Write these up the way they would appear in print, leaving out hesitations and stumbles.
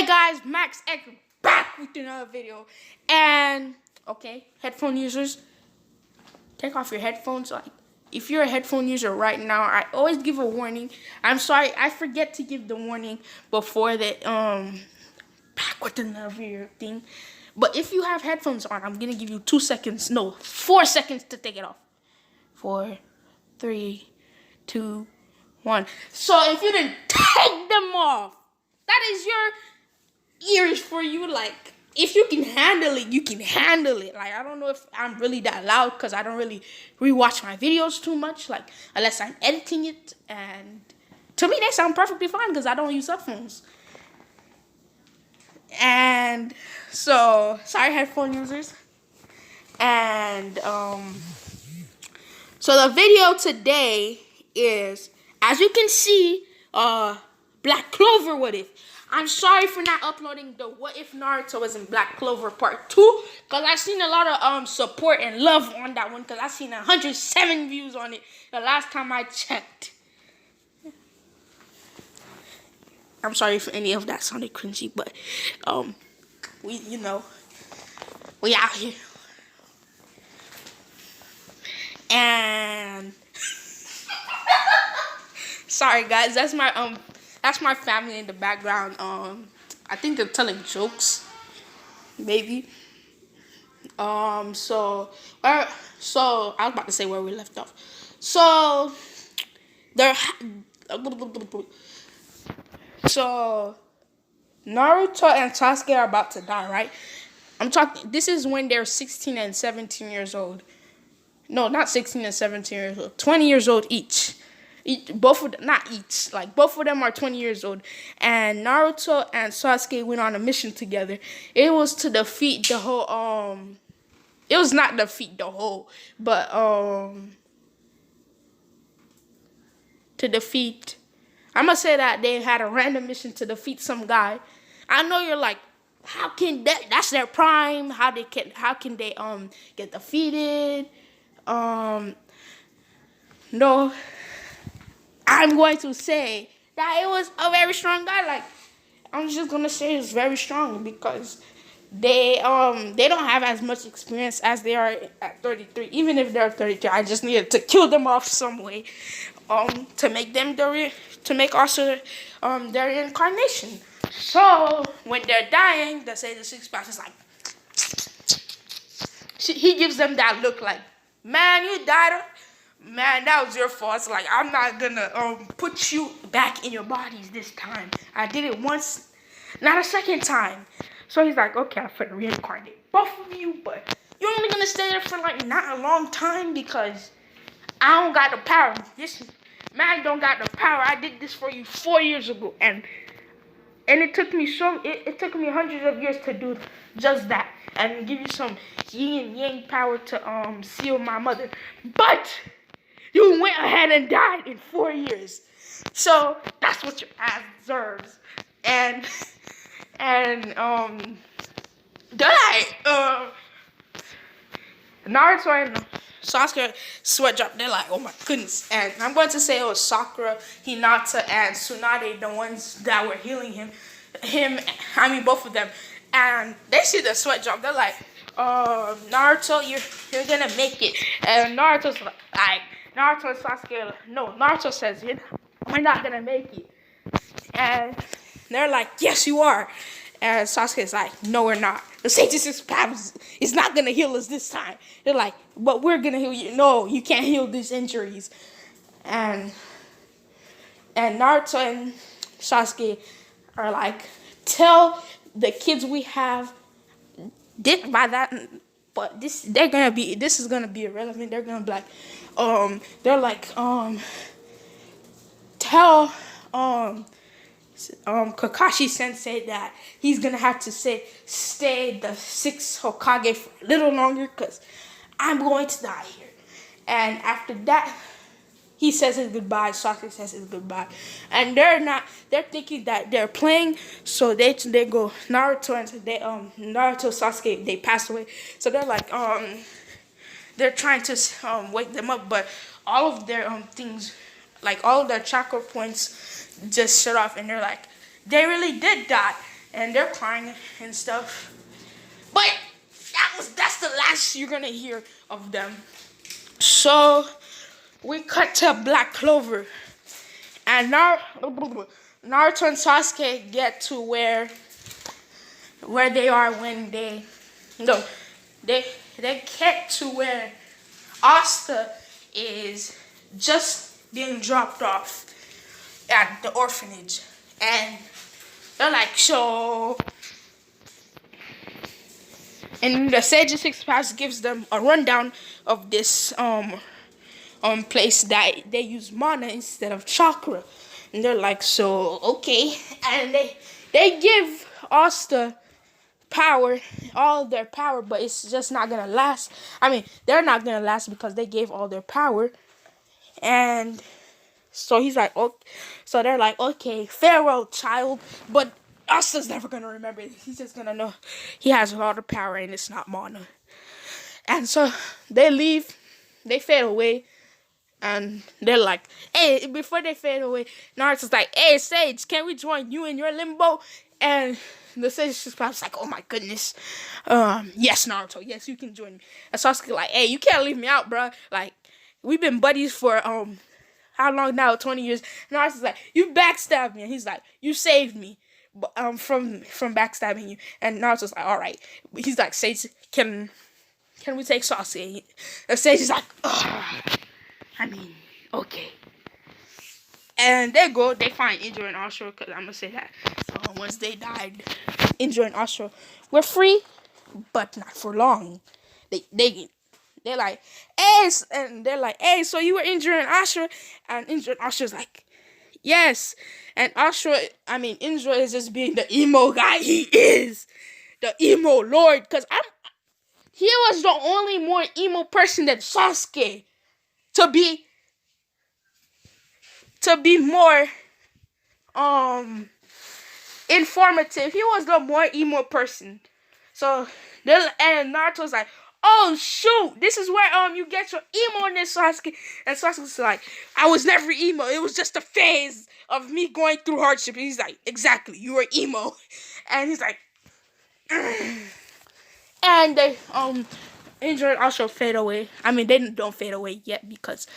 Hey guys, Max X back with another video. And okay, headphone users, take off your headphones. Like, if you're a headphone user right now, I always give a warning. I'm sorry, I forget to give the warning before the back with another video thing. But if you have headphones on, I'm gonna give you 2 seconds, no, 4 seconds to take it off. 4, 3, 2, 1. So if you didn't take them off, that is your ears for you. Like, if you can handle it, you can handle it. Like, I don't know if I'm really that loud because I don't really rewatch my videos too much, like, unless I'm editing it. And to me, they sound perfectly fine because I don't use headphones. And so, sorry, headphone users. And so the video today is, as you can see, Black Clover What If. I'm sorry for not uploading the What If Naruto was in Black Clover Part 2, because I've seen a lot of support and love on that one, because I've seen 107 views on it the last time I checked. I'm sorry if any of that sounded cringy, but we out here. And sorry guys, that's my family in the background. I think they're telling jokes, maybe. So I was about to say where we left off. So Naruto and Sasuke are about to die, right? This is when they're 16 and 17 years old. No, not 16 and 17 years old. 20 years old each. Both of them, not each. Like, both of them are 20 years old. And Naruto and Sasuke went on a mission together. It was to defeat the whole, it was not defeat the whole, but, to defeat, I'm gonna say that they had a random mission to defeat some guy. I know you're like, how can that's their prime? How can they get defeated? No, I'm going to say that it was a very strong guy. Like, I'm just gonna say it's very strong because they don't have as much experience as they are at 33. Even if they're 33, I just needed to kill them off some way, to make them also their reincarnation. So when they're dying, the Sage of Six Paths is like, he gives them that look like, man, you died. Man, that was your fault. It's like, I'm not gonna put you back in your bodies this time. I did it once, not a second time. So he's like, okay, I'm gonna reincarnate both of you, but you're only gonna stay there for like not a long time because I don't got the power. This man don't got the power. I did this for you 4 years ago, and it took me it took me hundreds of years to do just that and give you some yin and yang power to seal my mother. But you went ahead and died in 4 years. So that's what your ass deserves. And they're like, Naruto and Sasuke sweat drop. They're like, oh my goodness. And I'm going to say it was Sakura, Hinata, and Tsunade, the ones that were healing him. Both of them. And they see the sweat drop. They're like, Naruto, you're gonna make it. And Naruto's like, Naruto and Sasuke, no, Naruto says, we're not gonna make it. And they're like, yes, you are. And Sasuke's like, no, we're not. The Sage of Six Paths is not gonna heal us this time. They're like, but we're gonna heal you. No, you can't heal these injuries. And Naruto and Sasuke are like, tell the kids we have did by that, but this is gonna be irrelevant. They're gonna be like, they're like, tell Kakashi Sensei that he's gonna have to stay the 6th Hokage for a little longer because I'm going to die here. And after that, he says his goodbye. Sasuke says his goodbye, and they're thinking that they're playing. So they go Naruto and Naruto, Sasuke, they pass away. So they're like they're trying to wake them up, but all of their things, like all of their chakra points, just shut off, and they're like, they really did die. and they're crying and stuff. But that's the last you're gonna hear of them. So we cut to Black Clover, and now Naruto and Sasuke get to where they are when they no they get to where Asta is just being dropped off at the orphanage, and they're like, so, and the Sage of Six Paths gives them a rundown of this place that they use mana instead of chakra, and they're like, so okay, and they give Asta power, all their power, but it's just not gonna last. I mean, they're not gonna last because they gave all their power, and so he's like, okay. So they're like, okay, farewell, child. But Asta's never gonna remember it. He's just gonna know he has a lot of power and it's not mana. And so they leave, they fade away, and they're like, hey, before they fade away, Naruto's like, hey, Sage, can we join you in your limbo? And the Sage just pops like, oh my goodness. Yes, Naruto, yes, you can join me. And Sasuke like, hey, you can't leave me out, bro. Like, we've been buddies for how long now? 20 years. And Naruto's like, you backstabbed me. And he's like, you saved me from backstabbing you. And Naruto's like, all right. He's like, Sage, can we take Sasuke? And Sage is like, ugh. I mean, okay. And they find Indra and Asura, because I'm going to say that. Once they died, Indra and Asura were free, but not for long. They're like, hey, and they're like, hey, so you were Indra and Asura? And Indra and Asura's like, yes. And Indra is just being the emo guy. He is the emo lord, because he was the only more emo person than Sasuke to be more informative. He was the more emo person. So and Naruto's like, oh shoot, this is where you get your emo-ness, Sasuke. And Sasuke's like, I was never emo. It was just a phase of me going through hardship. And he's like, exactly, you were emo. And he's like, and they Indra also fade away. I mean, they don't fade away yet because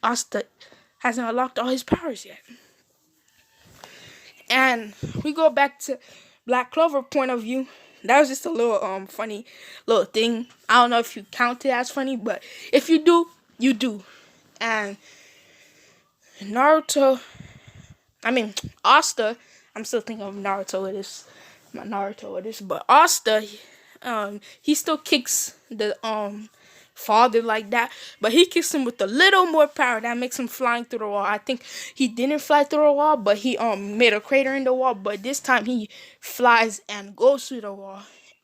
Asta hasn't unlocked all his powers yet. And we go back to Black Clover point of view. That was just a little funny little thing. I don't know if you count it as funny, but if you do, you do. And Asta, I'm still thinking of Naruto with this, but Asta, he still kicks the father like that, but he kicks him with a little more power that makes him flying through the wall. I think he didn't fly through the wall, but he made a crater in the wall, but this time he flies and goes through the wall.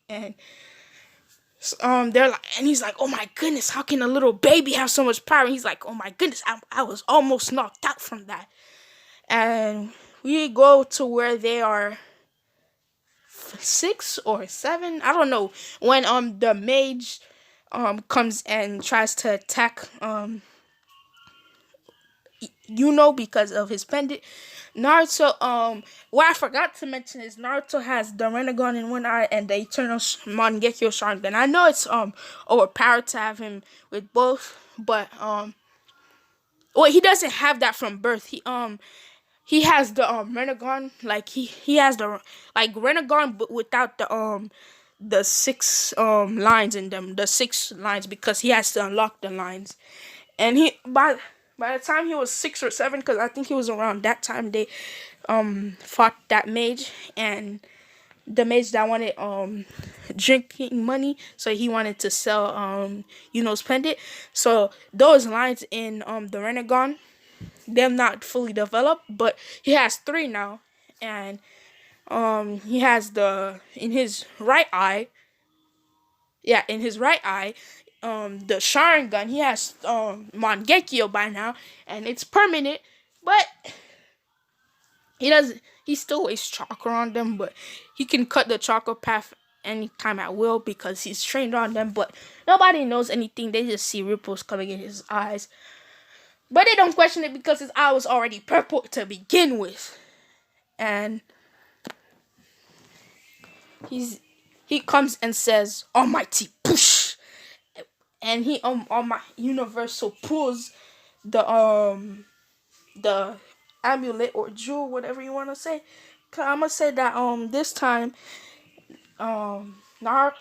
And they're like, and he's like, oh my goodness, how can a little baby have so much power? And he's like, oh my goodness, I was almost knocked out from that. And we go to where they are 6 or 7, I don't know, when the mage comes and tries to attack because of his pendant. Naruto, what I forgot to mention is Naruto has the Rinnegan in one eye and the Eternal Mangekyo Sharingan. I know it's overpowered to have him with both, but he doesn't have that from birth. He has the Rinnegan, like he has the Rinnegan, but without the 6 lines in them, the 6 lines, because he has to unlock the lines. And he by the time he was 6 or 7, because I think he was around that time, they fought that mage, and the mage that wanted drinking money, so he wanted to sell Yuno's pendant. So those lines in the Rinnegan, them not fully developed, but he has 3 now. And he has in his right eye, the Sharingan. He has Mangekyo by now, and it's permanent, but he still wastes chakra on them, but he can cut the chakra path anytime at will because he's trained on them. But nobody knows anything. They just see ripples coming in his eyes, but they don't question it because his eye was already purple to begin with. And he comes and says, "Almighty push," and he on my universal pulls the amulet or jewel, whatever you want to say. I'm gonna say that this time Nar not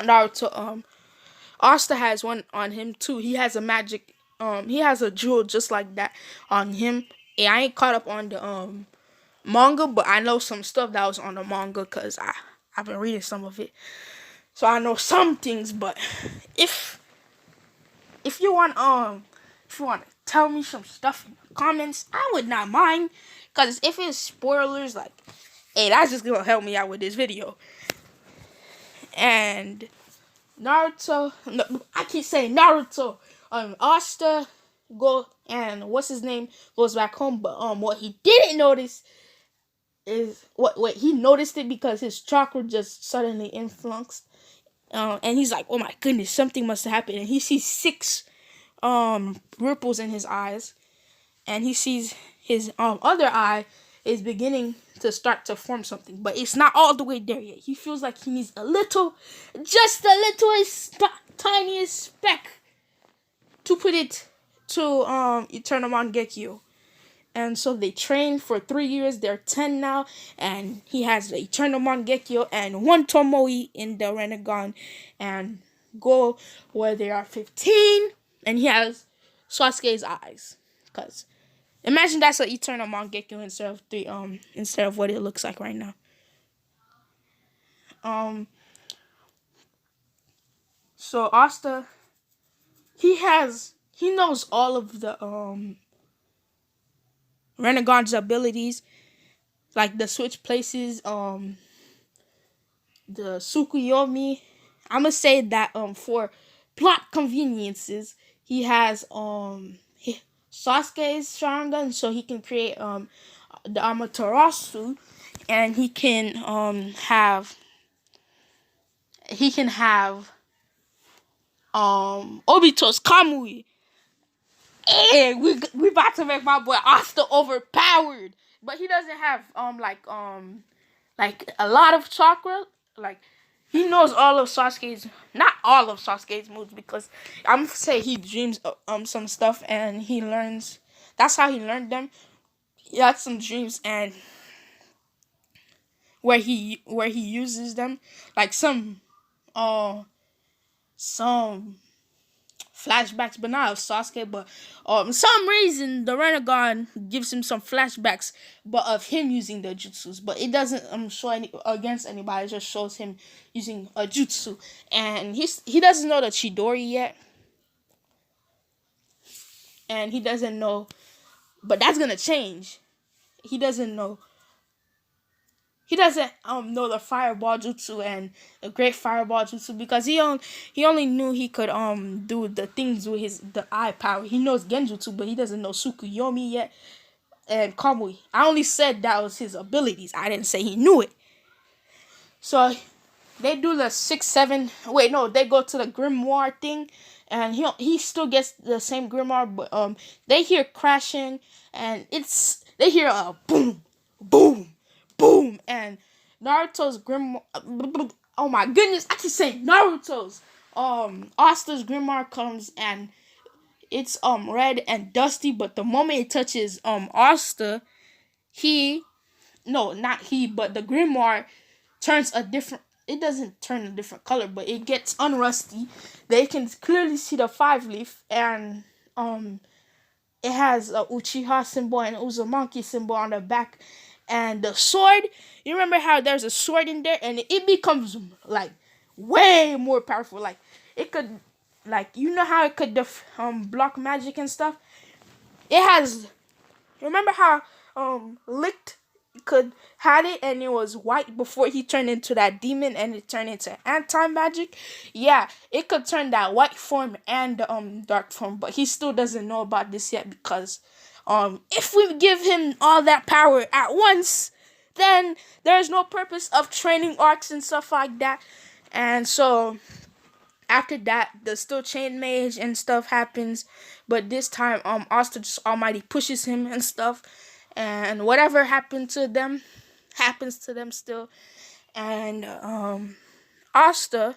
Naruto Asta has one on him too. He has a magic he has a jewel just like that on him. Yeah, I ain't caught up on the manga, but I know some stuff that was on the manga because I've been reading some of it, so I know some things. But if if you want if you want to tell me some stuff in the comments, I would not mind. Cause if it's spoilers, like, hey, that's just gonna help me out with this video. And Naruto, no, I keep saying Naruto. Asta go and what's his name goes back home, but what he didn't notice is what he noticed it because his chakra just suddenly influxed. And he's like, oh my goodness, something must have happened. And he sees 6 ripples in his eyes, and he sees his other eye is beginning to start to form something, but it's not all the way there yet. He feels like he needs a little, just a littlest, tiniest speck to put it to Eternal Mangekyo. And so they train for 3 years. They're 10 now, and he has the Eternal Mangekyo and 1 Tomoe in the Renegon, and go where they are 15, and he has Sasuke's eyes. Cause imagine that's an Eternal Mangekyo instead of what it looks like right now. So Asta, he knows all of the Renegon's abilities, like the switch places, the Tsukuyomi. I'ma say that for plot conveniences, he has Sasuke's Sharingan, so he can create the Amaterasu, and he can have Obito's Kamui. Hey, we about to make my boy Asta overpowered, but he doesn't have like a lot of chakra. Like, he knows all of Sasuke's, not all of Sasuke's moves, because I'm gonna say he dreams some stuff and he learns. That's how he learned them. He had some dreams and where he uses them, like some flashbacks, but not of Sasuke. But some reason the Renegon gives him some flashbacks, but of him using the jutsus. But it doesn't show any against anybody. It just shows him using a jutsu, and he doesn't know the Chidori yet, and he doesn't know. But that's gonna change. He doesn't know. He doesn't know the fireball jutsu and the great fireball jutsu because he only knew he could do the things with the eye power. He knows genjutsu, but he doesn't know Tsukuyomi yet and Kamui. I only said that was his abilities. I didn't say he knew it. So they do the 6, 7. Wait, no, they go to the grimoire thing, and he still gets the same grimoire, but they hear crashing, and they hear a boom, boom, boom, and Naruto's grimoire. Oh my goodness, I keep saying Naruto's. Asta's grimoire comes, and it's red and dusty, but the moment it touches Asta, but the grimoire turns a different. It doesn't turn a different color, but it gets unrusty. They can clearly see the 5-leaf, and it has a Uchiha symbol and Uzumaki symbol on the back. And the sword, you remember how there's a sword in there, and it becomes like way more powerful. Like, it could, like, you know how it could block magic and stuff. It has. Remember how Licht had it, and it was white before he turned into that demon, and it turned into anti-magic. Yeah, it could turn that white form and the dark form, but he still doesn't know about this yet because if we give him all that power at once, then there's no purpose of training arcs and stuff like that. And so after that, the still chain mage and stuff happens, but this time Asta just Almighty pushes him and stuff, and whatever happened to them, happens to them still. And Asta,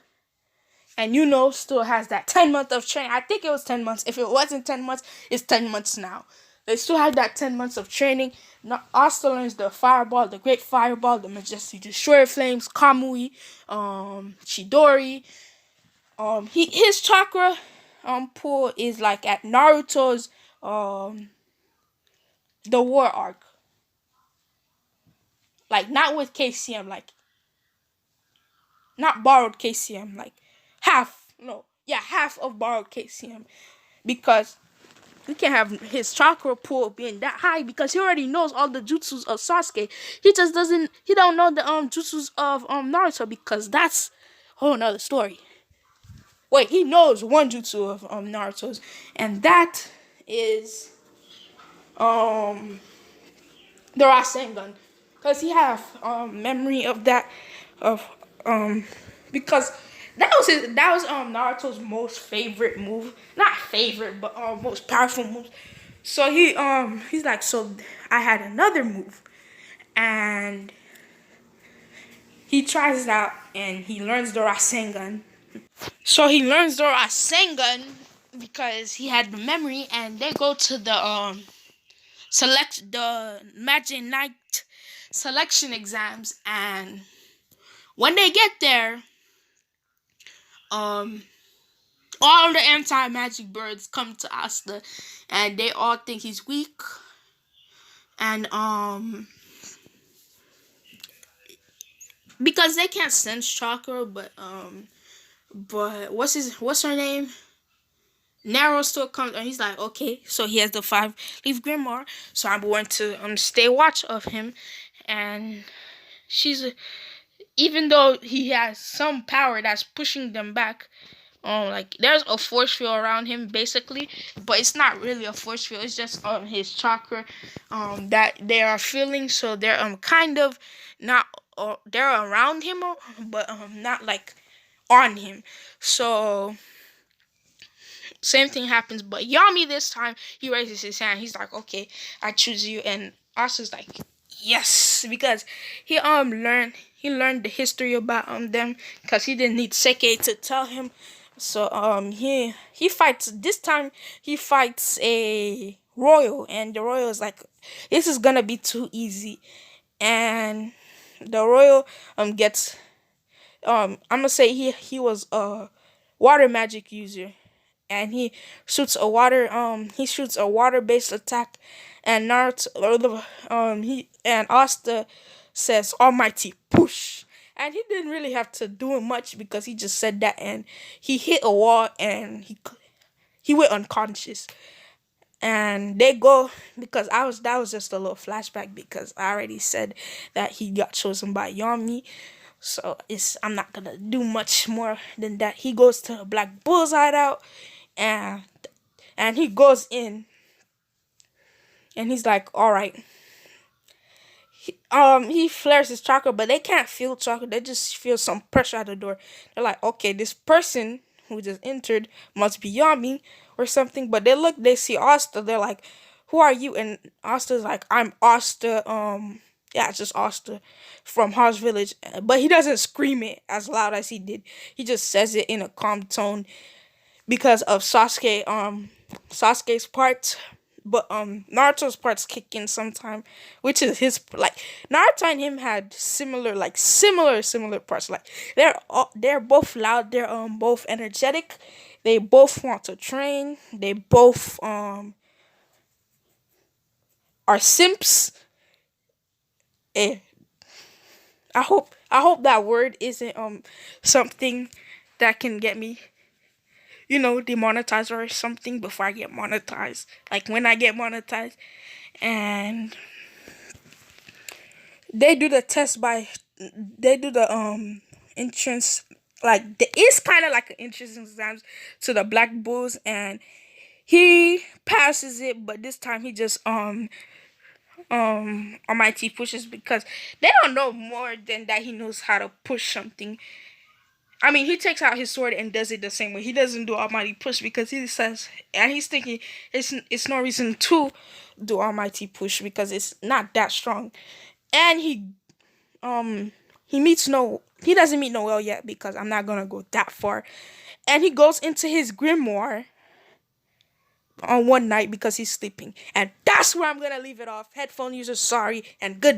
and still has that 10 months of training. I think it was 10 months. If it wasn't 10 months, it's 10 months now. They still have that 10 months of training. Now, Asta learns the fireball, the great fireball, the majestic destroyer flames, Kamui, Chidori. His chakra pool is like at Naruto's the war arc. Like not with KCM, like not borrowed KCM, like half. No, yeah, half of borrowed KCM, because we can't have his chakra pool being that high because he already knows all the jutsus of Sasuke. He just doesn't. He don't know the jutsus of Naruto, because that's a whole nother story. Wait, he knows one jutsu of Naruto's, and that is the Rasengan, because he have memory of that, of because that was Naruto's most favorite move, not favorite, but most powerful move. So he's like, so I had another move, and he tries it out and he learns the Rasengan. So he learns the Rasengan because he had the memory, and they go to the select the Magic Knight selection exams, and when they get there, all the anti-magic birds come to Asta, and they all think he's weak, and because they can't sense chakra, but what's her name? Nero still comes, and he's like, okay, so he has the 5-leaf grimoire, so I'm going to stay watch of him, and she's even though he has some power that's pushing them back, like there's a force field around him basically, but it's not really a force field. It's just his chakra that they are feeling. So they're kind of not they're around him, but not like on him. So same thing happens, but Yami this time he raises his hand. He's like, okay, I choose you, and Asa's like, yes, because he learned the history about them, because he didn't need Seke to tell him. So he fights this time. He fights a royal, and the royal is like, this is gonna be too easy, and the royal gets I'm gonna say he was a water magic user, and he shoots a water based attack, and Naruto he and Asta says almighty push, and he didn't really have to do much because he just said that, and he hit a wall, and he went unconscious. And they go, because that was just a little flashback, because I already said that he got chosen by Yami. So I'm not gonna do much more than that. He goes to the Black Bull's hideout, and he goes in, and he's like, all right. He flares his chakra, but they can't feel chakra. They just feel some pressure at the door. They're like, okay, this person who just entered must be Yami or something. But they see Asta. They're like, who are you? And Asta's like, I'm Asta. Yeah, it's just Asta from House Village. But he doesn't scream it as loud as he did. He just says it in a calm tone because of Sasuke's part. But Naruto's parts kick in sometime, which is his, like, Naruto and him had similar parts. Like they're both loud, they're both energetic, they both want to train, they both are simps. Eh. I hope that word isn't something that can get me demonetized or something before I get monetized. Like when I get monetized, and they do the test they do the entrance, like it's kind of like an entrance exams to the Black Bulls, and he passes it, but this time he just almighty pushes, because they don't know more than that he knows how to push something. I mean, he takes out his sword and does it the same way. He doesn't do almighty push because he says, and he's thinking it's no reason to do almighty push because it's not that strong. And he he doesn't meet Noel yet because I'm not gonna go that far. And he goes into his grimoire on one night because he's sleeping. And that's where I'm gonna leave it off. Headphone users, sorry, and good